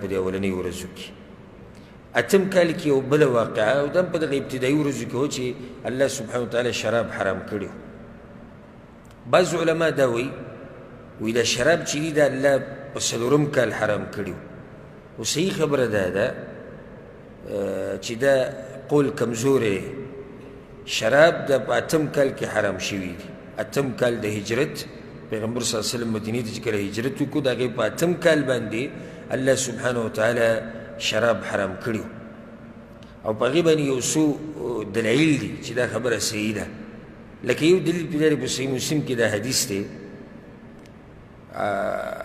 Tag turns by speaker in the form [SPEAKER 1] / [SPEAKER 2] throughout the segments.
[SPEAKER 1] په دې اولنۍ ورځو کې اتم کال کې یو بله واقعه او دا هم په دغه ابتدایي ورځو کې و چې الله سبحانه وتعالی شراب حرام کړی و. بعض علما دا وایي دا شراب چې دي دا الله په څلورم کال حرام کړي و. خو صحیح خبره دا ده چې دا قول کمزوری دی. شراب دا په اتم کال کې حرام شوي دي. اتم کال د هجرت پیغمبر صلی الله علیه وسلم مدینې ته چې کله هجرت وکړو د هغې په اتم کال باندې الله سبحانه وتعالی شراب حرام کړي او په هغې باندې یو څو دلایل دي چې دا خبره صحیح ده. لکه یو دلیل پې دا دی په صحیح مسلم کې دا حدیث دی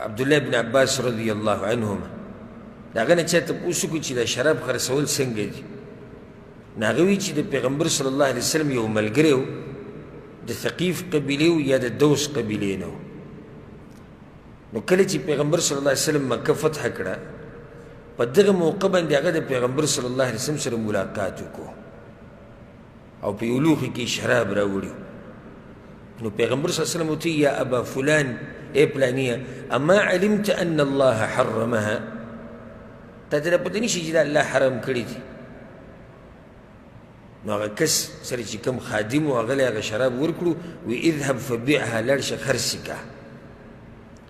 [SPEAKER 1] عبدالله بن عباس رضی الله عنهما د هغه نه چا تپوس وکړو چې دا شراب خرڅول څنګه دي. نو هغه وایي چې د پیغمبر صلی الله علیه وسلم یو ملګری و د ثقیف قبیلې و یا د دوس قبیلې نه و. نو کله چې پیغمبر صلی الله علیه وسلم مکه فتح کړه په دغه موقع باندې هغه د پیغمبر صلی الله علیه وسلم سره ملاقات وکړو او په یو لوښي کې شراب راوړي. نو پیغمبر صلی الله علیه وسلم ورته یا ابا فلان ای پلانیه اما علمت ان الله حرمها تا ته دا پته نشي چې دا الله حرام کړي دي. نو هغه کس سره چې کوم خادم و هغه له هغه شراب ورکړو وی اذهب فبيعها لاړ شه خرڅ کړه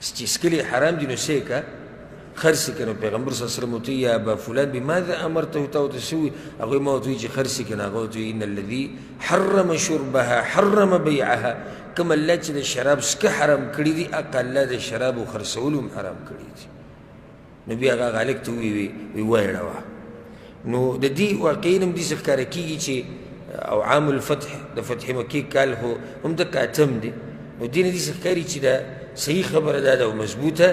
[SPEAKER 1] چې څکلې حرام دي نو څه یې کړه خرڅ کړه. نو پیغمبر صلی الله علیه وسلم ورته یا ابا فلان بماذا امرته تا ورته څه وویل؟ هغوی ما ورته وایي چې خرڅ کړه. هغه ورته وایي ان الذي حرم شربها حرم بیعها کوم الله چې د شراب څکه حرام کړي دي هغه الله د شرابو خرڅولو هم حرام کړي دي. نو بیا هغه هلک ته ووایي وایې ړوه. نو د دې واقعي نه هم داسې ښکاره کېږي چې او عام الفتح د فتح مکې کال خو هم دقه اتم دی. نو دې نه داسې ښکاري چې دا صحیح خبره دا ده او مضبوطه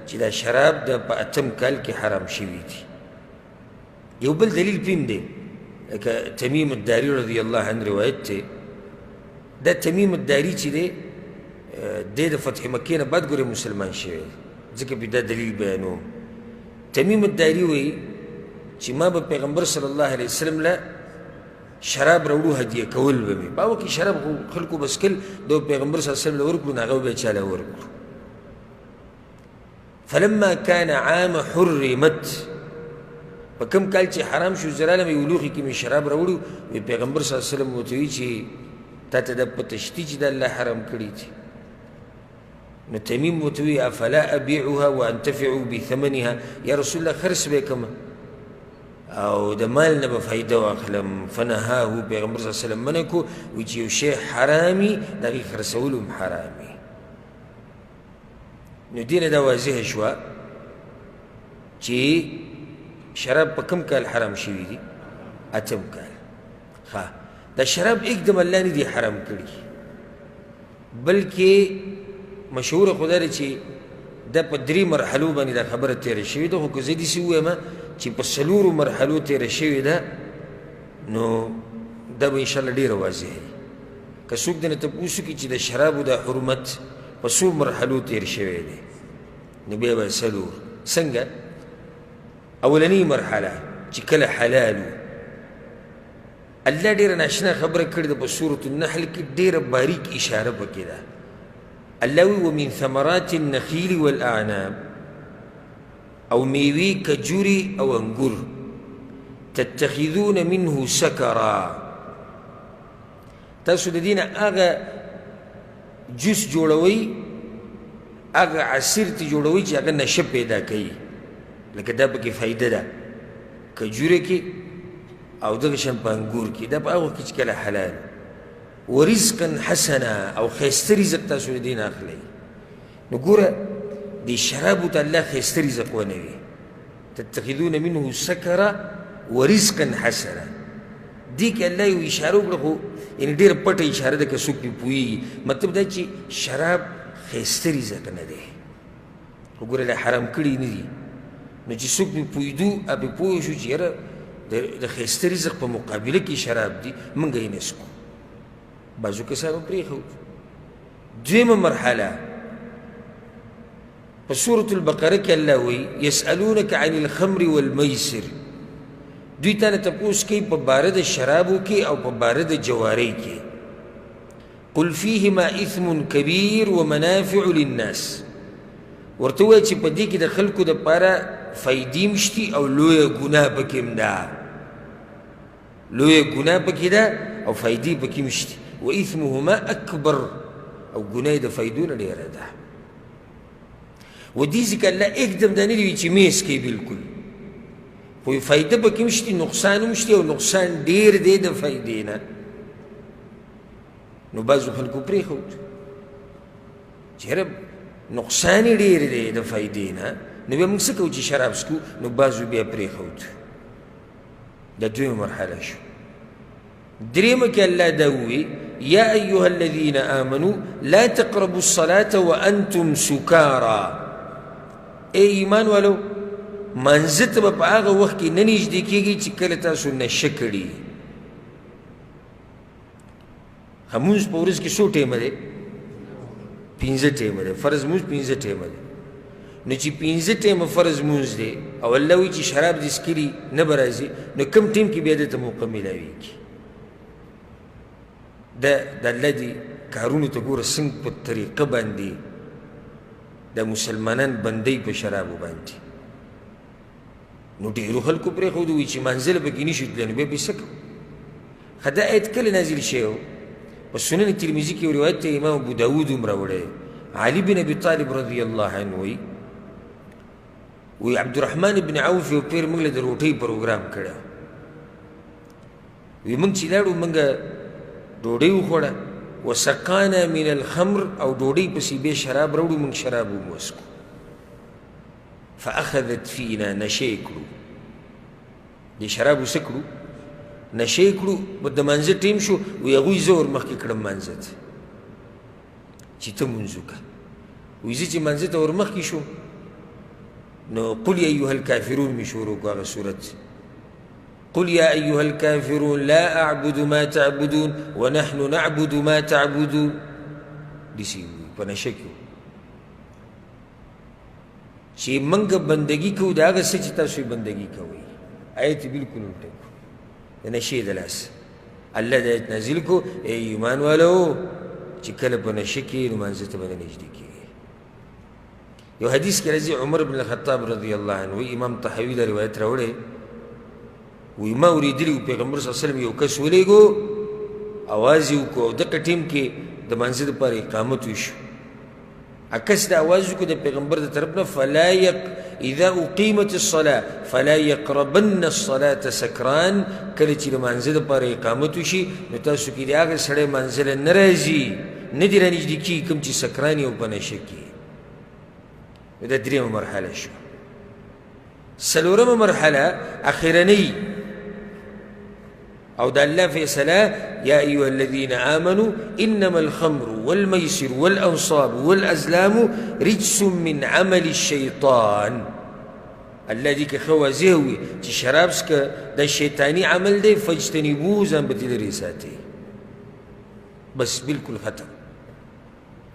[SPEAKER 1] چې دا شراب د په اتم کال کې حرام شوي دي. یو بل دلیل پې هم دی لکه تمیم الداري رضی الله عنه روایت دی. دا تمیم الداري چې دی دی د فتح مکې نه بعد ګورې مسلمان شوی دی ځکه پې دا دلیل بیانوم. تمیم الداري وایي چې ما به پیغمبر صلی الله علیه وسلم له شراب راوړو هدیه کول به مې په هغه کې شراب خلکو بس کل د پیغمبر صلی الله علیه وسلم له ورکړو نو هغه به چا له ورکړو. فلما كان عام حرمت په کوم کال چې حرام شو زه رالم یو لوښي کې مې شراب راوړو وی پیغمبر صلی الله علیه وسلم ورته وایي چې تا ته دا پته شته چې دا الله حرام کړي دي. نو تمیم ورته وایي افلا ابيعها وانتفع بثمنها یا رسول الله خرڅ به کړم او د مال نه به فایده واخلم. فنهاه پیغمبر صلی الله علیه وسلم منع کړو وایي چې یو شی حرامي د هغې خرڅولو هم حرامي. نو دې نه دا واضحه شوه چې شراب په کوم کال حرام شوي دي؟ اتم کال. ښه دا شراب اکدم الله نه دي حرام کړي بلکې مشهوره خو دا ده چې دا په 3 مرحلو باندې دا خبره تېره شوې ده. خو که زه داسې ووایم چې په 4 مرحلو تېره شوې ده نو دا به انشاءالله ډېره واضحه وي. که څوک درنه تپوس وکړي چې د شرابو دا حرمت په څو مرحلو تېر شوی دی نو بیا به 4. څنګه؟ اولنۍ مرحله چې کله حلال و الله ډېره ناشنا خبره کړې ده په سورة النحل کې ډېره باریک اشاره پکې ده. الله وی ومن ثمرات النخیل والاعناب او میوې کجوري او انګور تتخذون منه سکرا تاسو د دې نه هغه جوس جوړوئ هغه عصیر ته جوړوئ چې هغه نشه پیدا کوي لکه دا پکې فایده ده کجوره کې او دغه شان په انګور کې دا په هغو کې چې کله حلال ورزقا حسنا او ښایسته رزق تاسو له دې نه اخلئ. نو ګوره دې شرابو ته الله ښایسته رزق ونوي تتخذون منه سکرا ورزقا حسنا. دې کې الله یو اشاره وکړه خو یعنې ډېره پټه اشاره ده که څوک پرې پوهېږي. مطلب دا چې شراب ښایسته رزق نه دی خو ګوره لا حرام کړي نه دي. نو چې څوک پرې پوهېدو پرې پوه شو چې یاره د ښایسته رزق په مقابله کې شراب دي موږ یې نه څکو. بعضو کسانو پرېښود. 2 مرحله په سورة البقره کې الله وایي یسألونک عن الخمر والمیسر دوی تا نه تپوس کوي په باره د شرابو کې او په باره د جوارۍ کې. قل فیهما اثم کبیر ومنافع للناس ورته ووایه چې په دې کې د خلکو دپاره فایدې هم شتي او لویه ګناه پکې هم ده، لویه ګناه پکې ده او فایدې پکې هم شتي. و اثمهما اکبر، او ګناه یې د فایدو نه ډېره ده. و دې ځکه الله एकदम دا نه دي وي چې میس کوي بلکل، خو فایده پکې هم شتي، نقصان هم شتي، او نقصان ډېر دی د فایدې نه. نو بعضو خلکو پرېښود چې یاره نقصان یې ډېر دی د فایدې نه، نو بیا موږ څه کوو چې شراب څکو؟ نو بعضو بیا پرېښود. دا دویمه مرحله شو. درېیمه کې الله دا ووایي یا ایها الذین آمنوا لا تقربوا الصلاة وانتم سکارا. ای ایمان والو، منځه ته به په هغه وخت کې نه نږدې کېږئ چې کله تاسو نشه کړي. لمونځ په ورځ کې څو ټیمه دی؟ 5 ټیمه دی. فرض مونځ 5 ټیمه دی. نو چې 5 ټیمه فرض مونځ دی او الله وایي چې شراب دې څکلي نه به راځي، نو کوم ټیم کې بیا دې ته موقع میلاویږي؟ د الله دې کارونو ته ګوره څنګه په طریقه باندې د مسلمانان بندۍ په شرابو باندې. نو ډېرو خلکو پرېښودو وایي چې منزله پکې نه شو تللی، نو بیا به یې څه کوو؟ ښه دا آیت کله نازل شوی و؟ په سنن ترمذي کې یو روایت ته امام ابو داود هم راوړی. علي بن ابي طالب رضی الله عنه وی عبدالرحمن بن عوف یو پیر موږ له د روټۍ پروګرام کړی. وی موږ چې لاړو موږ ډوډۍ وخوړه، وسقانا من الخمر، او ډوډۍ پسې بیا شراب راوړو، موږ شراب هم وڅکو. فاخذت فینا، نشه یې کړو، دې شرابو څه کړو؟ نشه یې کړو. د منځه ټیم شو، وی هغوی زه ور مخکې کړم منځه ته چې ته مونځ وکړه. وی زه چې منځه ته ور مخکې شوم، نو قل یا ایها الکافرون مې شروع کړو هغه صورت. قل یا ایها الکافرون لا اعبد ما تعبدون ونحن نعبد ما تعبدون. داسې وی په نشه کې چې موږ بندګي کوو د هغه څه چې تاسو یې بندګي کوئ. آیت بلکل الټه کړو د نشې د لاسه. الله د آیت نازل کړو ای ایمان والو چې کله په نشه کې لمانځه ته به نه نږدې کېږي. یو حدیث کې راځي عمر بن الخطاب رضی الله عنه، امام طحاوي دا روایت راوړی، وی ما اورېدلي وو پیغمبر صلی الله علیه وسلم یو کس ولیږو، اواز یې وکړو، او دغه ټیم کې د منځه دپاره اقامت وشو. عکس د اواز وکړو د پیغمبر د طرف نه، اذا اقیمت الصلاة فلا یقربن الصلاة سکران. کله چې د منځه دپاره اقامت وشي، نو تاسو کې د هغه سړی منزله نه راځي، نه دې رانږدې کېږي کوم چې سکران او په نشه کې. دا درېیمه مرحله شو. څلورمه مرحله اخرنۍ او د الله فیصله، یا ایها الذین آمنوا انما الخمر والمیسر والانصاب والازلام رجس من عمل الشیطان. الله دې که ښه واضح وي چې شراب څکه د شیطاني عمل دی، فاجتنبوه، ځان به ترې لرې ساتئ. بس بلکل ختم،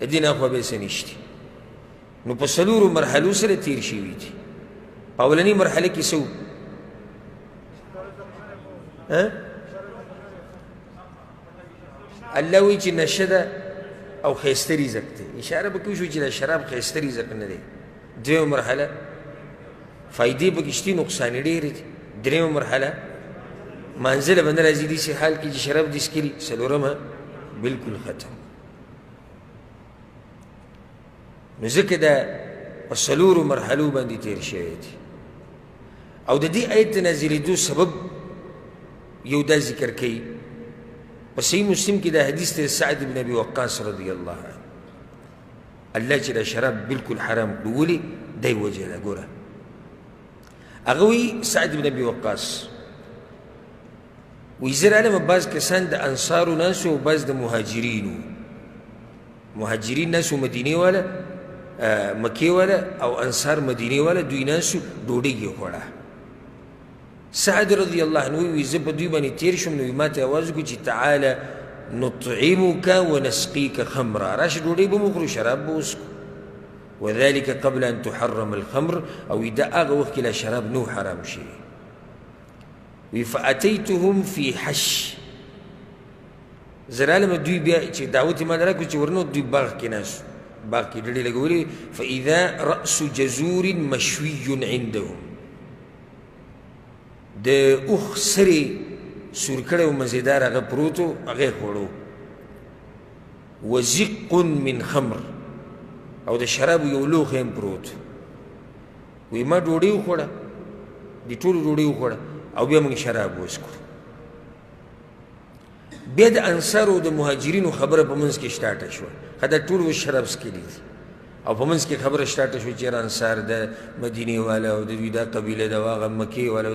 [SPEAKER 1] د دې نه اخوا بیا څه نشته. نو په څلورو مرحلو سره تیر شوي دي. په اولنۍ مرحله کې څه الله وایي چې نشه ده او ښایسته رزق دی. اشاره به کوو چې دا شراب ښایسته رزق نه دی. دویمه مرحله فایدې پکې شتي، نقصان یې ډېرې دي. درېیمه مرحله منزله به نه راځي داسې حال کې چې شراب دې څکلي. څلورمه بلکل ختم. نو ځکه دا په څلورو مرحلو باندې تیر شوی دی. او د دې آیت د نازلېدو سبب یو دا ذکر کوي په صحیح مسلم کې دا حدیث دی سعد بن ابي وقاص رضی الله عنه. الله چې دا شراب بلکل حرام کړو، ولې؟ دی وجه ده. ګوره هغه وایي سعد بن ابي وقاص وایي زه رالم، بعض کسان د انصارو ناسو او بعض د مهاجرینو. مهاجرین ناسو مدینې والا، مکې والا، او انصار مدینې والا، دوی ناسو ډوډۍ یې خوړه. سعد رضی الله عنه وی زه په دوی باندې تیر شوم، نو ما ته اواز وکړو چې تعاله نطعمک ونسقیک خمرا، راشه ډوډۍ به مو وخورو، شراب به وڅښو. وذلك قبل ان تحرم الخمر، او دا هغه وخت کې لا شراب نو حرام شي. وی فاتیتهم فی حش، زه رالم دوی بیا چې دعوت یې ماته راکړو چې ورنو دوی باغ کې ناست، باغ کې ډډې لګولې. فاذا راس جزور مشوی عندهم، د اوښ سرې سور کړی و مزېدار هغه پروت و هغه یې خوړو وزق من خمر او د شرابو یو لوښی هم پروت وی ما ډوډۍ وخوړه د ټولو ډوډۍ وخوړه او بیا موږ شراب وڅښو بیا د انصارو د مهاجرینو خبره په منځ کې سټارټه شوه ښه دا ټول اوس شراب څښلي دي او په منځ کې خبره سټارټه شوه چې یاره انصار د مدینې والا او د دوی دا قبیله ده او هغه مکې والا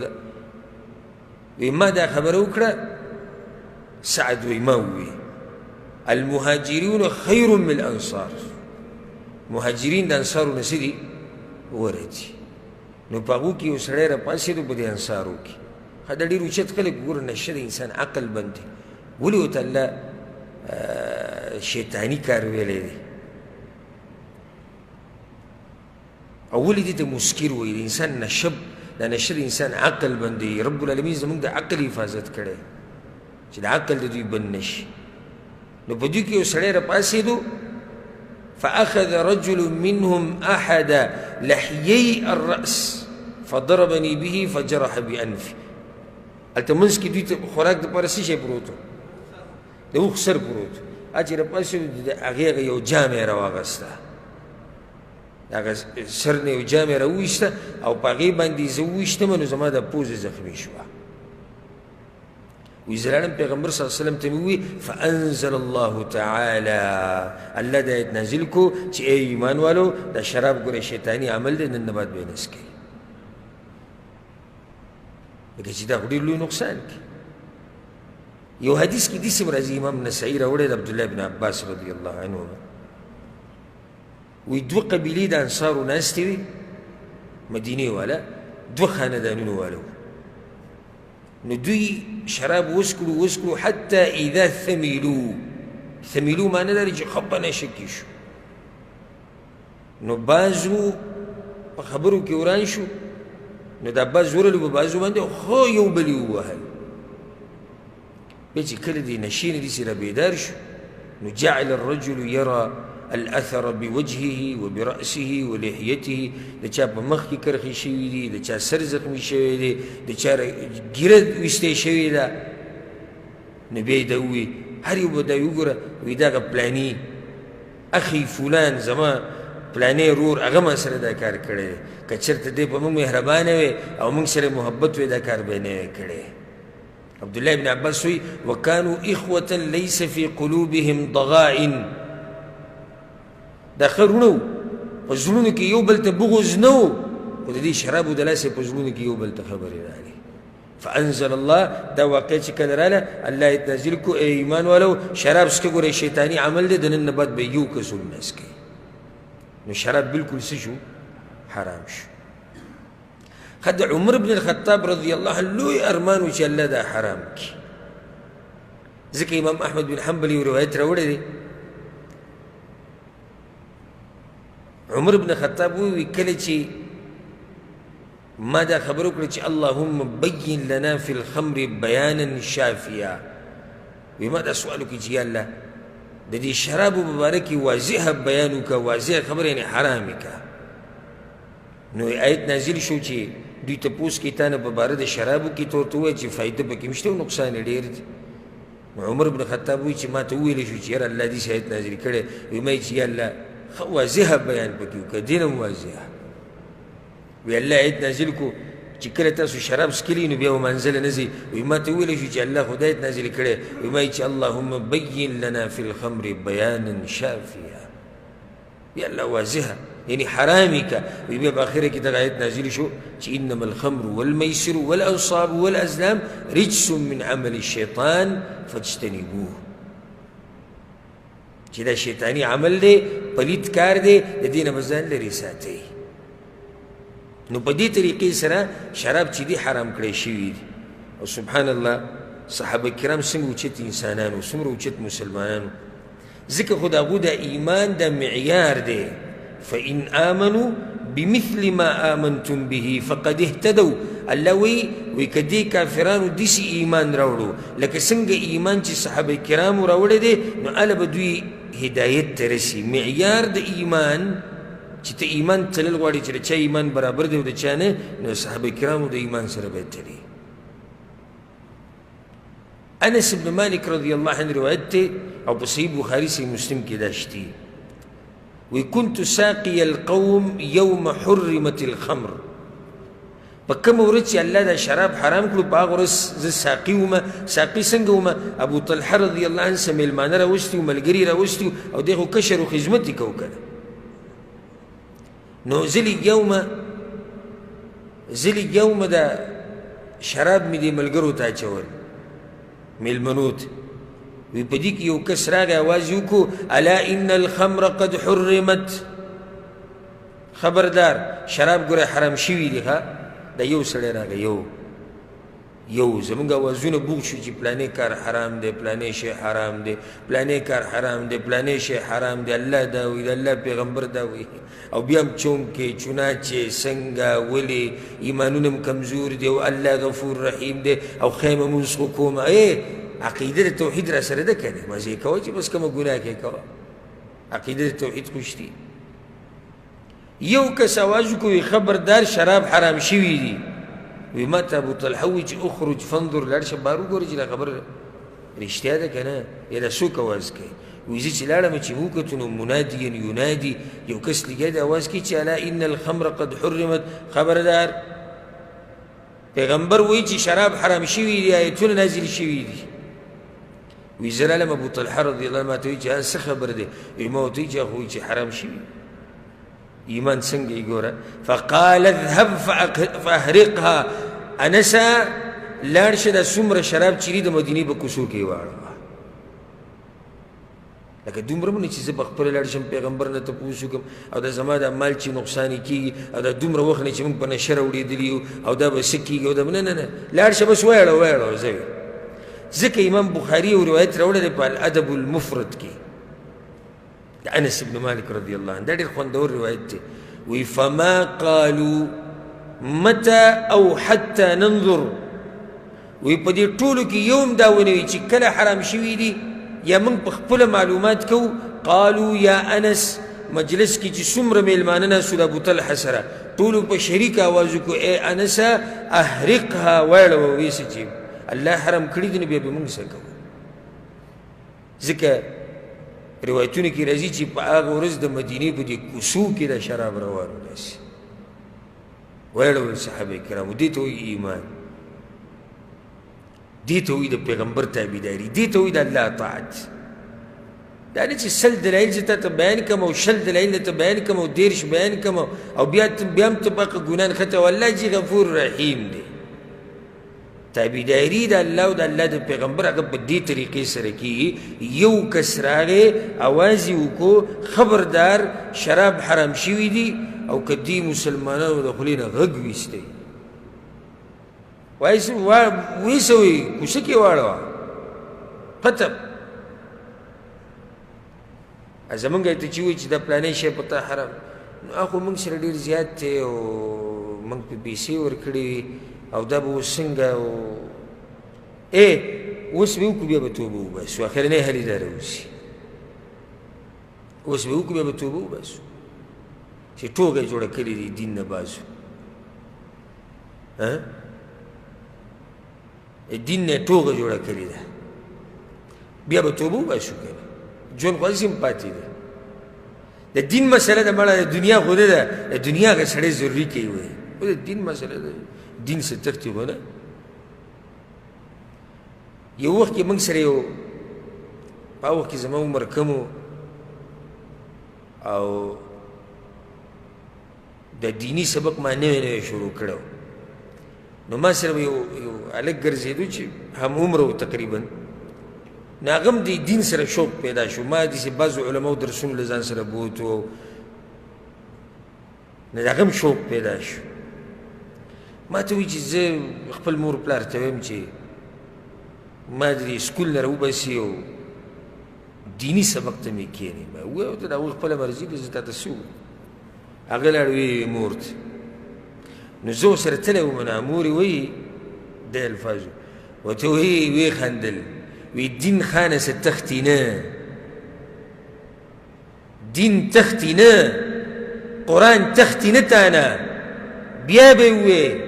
[SPEAKER 1] وی ما دا خبره وکړه سعد وی ما ووی المهاجرون خیر من الانصار مهاجرین د انصارو نه څه دي غوره دي نو په هغو کې یو سړی راپاڅېدو په دې انصارو کې ښه دا ډېر اوچت خلک ګوره نشه د انسان عقل بند دی ولې ورته الله شیطاني کار ویلی دی او ولې دې ته مسکر وایي د انسان نشه دا نشه د انسان عقل بند دی رب العالمین زموږ د عقل حفاظت کړی چې د عقل د دوی بند نشي نو په دوی کې یو سړی راپاڅېدو فأخذ رجل منهم أحد لحيي الرأس فضربني به فجرح بأنفي هلته منځ کې دوی ته خوراک دپاره څه شی پروت و د اوښ سر پروت و چې راپاڅېدو د هغې یو جام یې راواغسته د هغه سر نه یو جام یې راوویسته او په هغې باندې زه وویشتم نو زما د پوزه زخمي شوه وی زلالم پیغمبر صلی اللہ علیہ وسلم تمی ہوئی فانزل اللہ تعالی اللہ دا آیت نازل کو چی اے ایمان والو دا شراب گورے شیطانی عمل دے نن نبات بے نس کی لیکن چی دا خودی لوی نقصان کی یو حدیث کی دیسی مرازی امام نسائی راوڑے دا عبداللہ بن عباس رضی اللہ عنہ وی دو قبیلی دا انصارو ناستی وی مدینی والا دو خاندانونو والو نو دوی شراب وسکلو حتی اذا ثمیلو معنی داری چې خبه نشکی شو نو بازو په خبرو کې وران شو نو دا باز ورلو په بازو باندې خو یو بلی ووهل بیا چې کله دی نشي نه داسې را بیدار شو نو جعل الرجل یرى الاثر بوجهه وبرأسه ولحيته د چا په مخ کې کرخې شوي دي د چا سر زخمي شوی دی د چا ګیره ویستې شوې ده نو بیا یې دا ووي هر یو به دا وګوره وایي دغه پلاني اخي فلان زما پلانې رور هغه ما سره دا کار کړی دی که چېرته دی په موږ مهربانه وی او موږ سره محبت وی دا کار به یې نه وی کړی عبدالله بن عباس وی وکانو اخوة لیس فی قلوبهم ضغائن دا خرونو په زړونو کې یو بل ته بغض نه و خو د دې شرابو د لاسې په زړونو کې یو بل ته خبرې راغلې فانزل الله دا واقع چې کله راله الله یې نازل کو ای ایمان والو شراب څکه ګورئ شیطاني عمل دی د نن نه بعد به یو کس هم نه څکئ نو شراب بالکل څه شو حرام شو ښه د عمر بن الخطاب رضی الله عنه لوی ارمان و چې الله دا حرام کړي ځکه امام احمد بن حنبل یو روایت راوړی دی عمر بن خطاب وی کله چې ما دا خبر وکړه چې اللهم بین لنا فی الخمر بیانا شافیا وی ما دا سوال وکړي چې یا الله د دې شرابو مبارکې واضحه بیان وکړه واضحه خبره یعنې حرام وکړه نو آیت نازل شو چې دوی تپوس کې تا نه په باره د شرابو کې ته ورته ووایه چې فایده پکې مشته او نقصان یې ډېر دی عمر بن خطاب وایي چې ما ته وویلی شو چې یاره الله داسې آیت نازل کړی وی ما چې یا الله واضحه بیان پکې وکړه دین هم واضحه وی الله آیت نازل کو چې کله تاسو شراب څکلي نو بیا ومنزله نه ځي وی ما ته وویلی شو چې الله خو دا آیت نازل کړی وی ما چې اللهم بین لنا فی الخمر بیانا شافیا یا الله واضحه یعنی حرامي که وی بیا په آخره کې دغه آیت نازل شو چې انما الخمر والمیسر والانصاب والازلام رجس من عمل الشیطان فاجتنبوه چې دا شیطانی عمل دی پلید کار دی د دې نه به ځان لرې ساتئ نو په دې طریقې سره شراب چې دی حرام کړی شوي دي او سبحان الله صحابه کرام څنګه اوچت انسانان و څومره اوچت مسلمانان و ځکه خو د هغو د ایمان د معیار دی فإن آمنوا بمثل ما آمنتم به فقد اهتدوا الله وی که دې کافرانو داسې ایمان راوړو لکه څنګه ایمان چې صحابه کرامو راوړی دی نو هله به دوی هدایت ته رسي معیار د ایمان چې ته ایمان تلل غواړې چې د چا ایمان برابر دی او د چا نه نو صحابه کرامو د ایمان سره باید تلي انس بن مالک رضی اللہ عنہ روایت تے او په صحیح بخاری سے مسلم کې دا شتی وی كنت ساقي القوم يوم حرمت الخمر په کوم ورځ چې الله دا شراب حرام کړو په هغه ورځ زه ساقي وم. ساقي څنګه وم؟ ابو طلحه رضی الله عنه سه میلمانه راوستي وو، ملګري راوستي وو او دی خو کشر و خدمت یې کوو که نه. نو زه یومه دا شراب مې دې ملګرو ته اچول میلمنو ته. وی په دې کې یو کس راغی اواز یې وکړو الا ان الخمر قد حرمت، خبردار شراب ګوره حرام شوي دي. ښه دا یو سړی راغی، یو زمونږ اوازونه بوغ شو چې پلانې کار حرام دی، پلانې شی حرام دی، پلانې کار حرام دی، پلانې شی حرام دی، الله دا وایي، د الله پیغمبر دا وایي. او بیا هم چونکې چوناچې څنګه ولې ایمانونه هم کمزور دی او الله غفور رحیم دی او خیمه مونځ خو کومه. عقیده د توحید را سره ده که نه؟ مزې کوه چې بس کومه ګناه کې کوه، عقیده د توحید خوش دي. یو کس آواز وکړو خبردار شراب حرام شوي دي. وی ما ته ابو طلحه وی چې اخرج فانظر، لاړ شه بهر وګورې چې دا خبره رښتیا ده که نه؟ یا دا څوک آواز کوي؟ وی زه چې لاړم چې وکتو نو منادیا ینادي، یو کس لګیا دی آواز کوي چې الا ان الخمر قد حرمت، خبردار پیغمبر وی چې شراب حرام شوي دي، آیتونه نازل شوي دي. وی زه رالم ابو طلحه رضی الله عنه ما ته وی چې څه خبر دی؟ وی ما ورته وی چې خو چې حرام شوي. ایمان څنګه یې ګوره. فقال اذهب فاحرقها، انسه لاړ شه دا څومره شراب چې دي د مدینې په کوڅو کې واړوه. لکه دومره مو نه چې زه به خپله لاړ شم پیغمبر نه تپوس وکړم او دا زما دا مال چې نقصان یې کېږي او دا دومره وخت نه چې موږ په نشه راوړېدلي یو او دا به څه کېږي او دا به نه لاړ شه بس ویاړه زه ځکه امام بخاري یو روایت راوړی دی په الادب المفرد کې د انس بن مالک رضی الله عنه. دا ډېر خوندور روایت دی. وی فما قالوا متى او حتى ننظر، وی په دې ټولو کې یو هم دا ونه وي چې کله حرام شوي دي یا موږ په خپله معلومات کوو. قالوا یا انس، مجلس کې چې څومره میلمانه ناستو د ابو طلحه سره ټولو په شریک آواز وکړو ای انسه احرقها، واړوه ویسه چې الله حرام کړي دي نو بیا به موږ څه کوو. ځکه روایتونه کې راځي چې په هغه ورځ د مدینې په دې کوڅو کې د شراب روان و داسې واړول صحابه کرامو. دې ته وایي ایمان، دې ته وایي د پیغمبر تابعداري، دې ته وایي د الله طاعت. دا نه چې سل دلایل زه تاته بیان کړم او شل دلایل درته بیان کړم او دېرش بیان کړم او بیا هم ته پاکه ګناه نښته. والله چې غفور رحیم دی. تابعداري د الله او د الله د پیغمبر هغه په دې طریقې سره کېږي. یو کس راغی اواز یې وکړو خبردار شراب حرام شوي دي او که دې مسلمانانو د خولې نه غږ ویستی ویسه وایي کوڅه کې واړوه ختم. زمونږ ته چې وایي چې دا پلانې شی په تا حرام، نو هغه موږ سره ډېر زیات دی او موږ په پیسې ورکړې وي او دا به اوس څنګه اوس به وکړو بیا به توبه وباسو. اخرنی حل یې دا راوځي، اوس به وکړو بیا به توبه وباسو چې ټوکه یې جوړه کړې دي دین نه باسو. دین نه ټوکه جوړه کړې ده بیا به توبه وباسو که نه؟ ژوند خو هسې هم پاتې ده. د دین مسله ده مړه، د دنیا خو ده، د دنیا هغه سړی ضروري کوي وایي خو د دین مسله ده. دین سے تختی خو نه. یو وخت کې موږ سره یو په هغه وخت کې زما عمر کم و او د دیني سبق ما نوی شروع کړی، نو ما سره یو هلک ګرځېدو چې هم عمره و تقریبا، نو هغه هم د دین سره شوق پیدا شو. ما داسې بعضو علماو درسونو له ځان سره بوتو، نو د هغه هم شوق پیدا شو. ما ته وایي چې زه خپل مور پلار ته وایم چې ما د سکول نه راوباسي او دیني سبق ته مې کښېني. ما ووایه ورته د هغوی خپله مرضي ده، زه تاته څه ووایم؟ هغه لاړ ویې مور ته، نو زه ورسره تللی وم. نو مور یې وایي دې الفاظو ورته ویې خندل، وی دین خانه سے تختی نه، دین تختی نه، قرآن تختی نه تانه. بیا به ووایې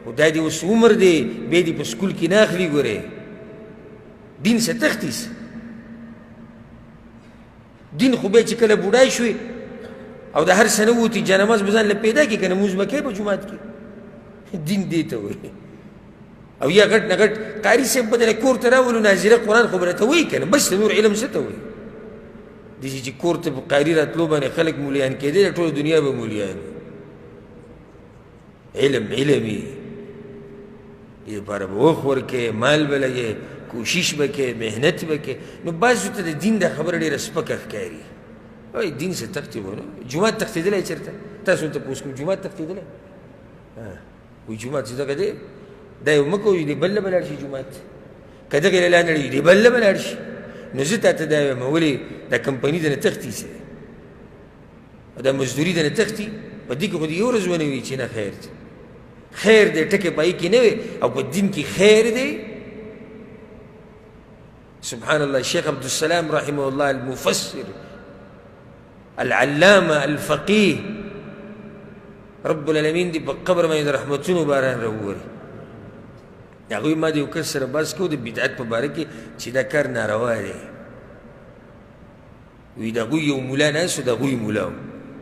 [SPEAKER 1] خو دا دې اوس عمر دی بیا دې په سکول کې نه اخلي. ګورې دین څه تښتي څه دین خو بیا چې کله بوډای شوې او د هر څه نه ووتي جانماز به ځان له پیدا کړي که نه لمونځ به کوې په جومات کې دین دې ته وایي او یا غټ نه غټ قاري صاحب به دله کور ته راولو ناظره قرآن خو به راته وایي که نه بس د نور علم څه ته وایي داسې چې کور ته په قاري راتلو باندې خلک مولیان کېدل ټوله دنیا به مولیان علم علمي دې لپاره به وخت ورکې مال به لګې کوشش به کې محنت به کې نو بعضو ته د دین دا خبره ډېره سپکه ښکاري وایي دین څه تښتي به نو جومات تښتېدلی چېرته تاسو ته پوښ کوم جومات تښتېدلی وایي جومات چې دغه دی دا یو مه کوئ دې بل له به لاړ شي جومات که دغې له لا نړوي دې بل له به لاړ شي نو زه تاته دا وایم ولې دا کمپني د نه تښتي څه دا مزدوري د نه تښتي په دې کې خو دې یو ورځ ونه وي چې نه خیر دی خیر دی ټکې پای کې نه وي او په دین کې خیر دی سبحان الله الشيخ عبد السلام رحمه الله المفسر العلامة الفقيه رب العالمین دی په قبر باندې د رحمتونو باران راووري هغوی ما د یو کس سره بحث کوو د بدعت په باره کې چې دا کار ناروا دی وی د هغوی یو ملا ناست و د هغوی ملا و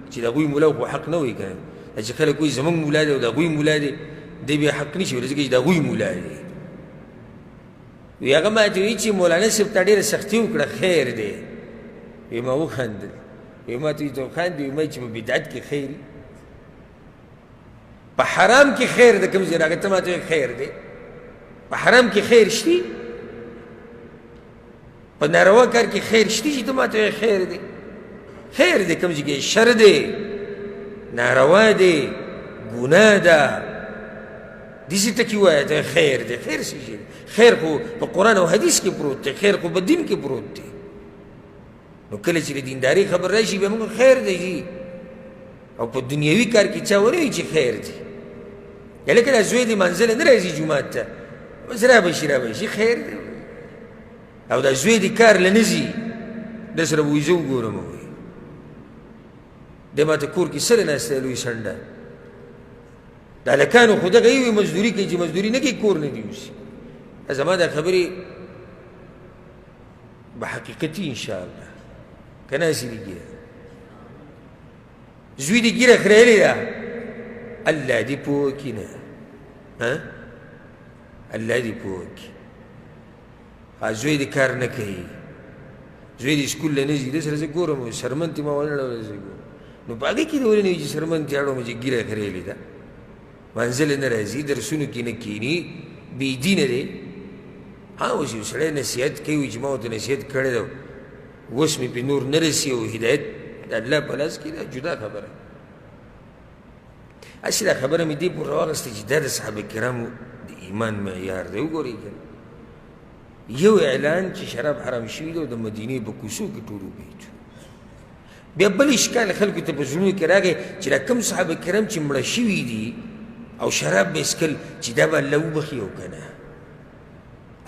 [SPEAKER 1] چې د هغوی ملا خو حق نه وایي که نه دا چې خلک وایي زموږ ملا دی او د هغوی ملا دی دی بیا حق نه شي ویلی ځکه چې د هغوی ملا دی وی هغه ما ته وایي چې مولانا صاحب تا ډېره سختي وکړه خیر دی وی ما وخندل وی ما ته وایي ته خاندې وی ما چې په بدعت کې خیر په حرام کې خیر د کوم ځای راغی ته ما ته وایي خیر دی په حرام کې خیر شتي په ناروا کار کې خیر شتي چې ته ما ته وایي خیر دی خیر دی کوم ځای کې شر دی ناروا دی ګناه ده داسې ټکي وایه ته خیر دی خیر څه شی دی خیر خو په قرآن او حدیث کې پروت دی خیر خو په دین کې پروت دی نو کله چې د دینداري خبر راشي بیا موږ خیر دی جي او په دنیوي کار کې چا ونه وایي چې خیر دی یا لکه دا زوی دی منزله نه راځي جومات ته بس رابه شي رابه شي خیر دی او دا زوی دی کار له نه ځي ده سره به وایي زه وګورم وایي دی ما ته کور کې سره ناستی لوی سنډه د هلکانو خو دغه یې وي مزدوري کوي چې مزدوري نه کوي کور نه دي اوسي زما دا خبرې به حقیقتي انشاءالله که ناسې دي ګیره زوی دې ګیره خریلې ده الله دې پوه کړي نه الله دې پوه کړي زوی دې کار نه کوي زوی دې سکول له نه ځي ده سره زه ګورم شرمن تې ما ونه اړولی زه ګورم نو په هغې کې دې ولې نه وي چې شرمن تې اړوم چې ګیره خریلې ده منزل نه راځي درسونو کې نه کښېني بېدینه دی اوس یو سړی نصیحت کوي چې ما ورته نصیحت کړی ده اوس مې پې نور نه رسي او هدایت د الله په لاس کې ده جدا خبره هسې دا خبره مې دې پورې راواغسته چې دا د صحابه کرامو د ایمان معیار دی وګورئ که یو اعلان چې شراب حرام شوي دی او د مدینې په کوڅو کې ټول وبهېدو بیا بل اشکال خلکو ته په زړونو کې راغی چې دا کوم صحابه کرام چې مړه شوي دي او شراب به څکل چې دا به الله وبخي او که نه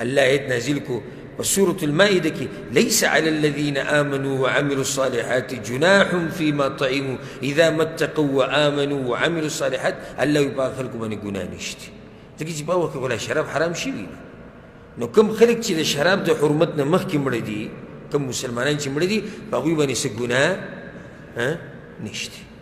[SPEAKER 1] الله آیت نازل کو په سورة المائده کې ليس على الذين آمنوا وعملوا الصالحات جناح فيما طعموا اذا ما اتقوا وآمنوا وعملوا الصالحات الله وي په خلکو باندې ګناه نشته ځکه چې په وخت کې شراب حرام شوي نو کوم خلک چې د شراب د حرمت نه مخکې مړه دي کوم مسلمانان چې مړه دي په هغوی باندې څه ګناه نشته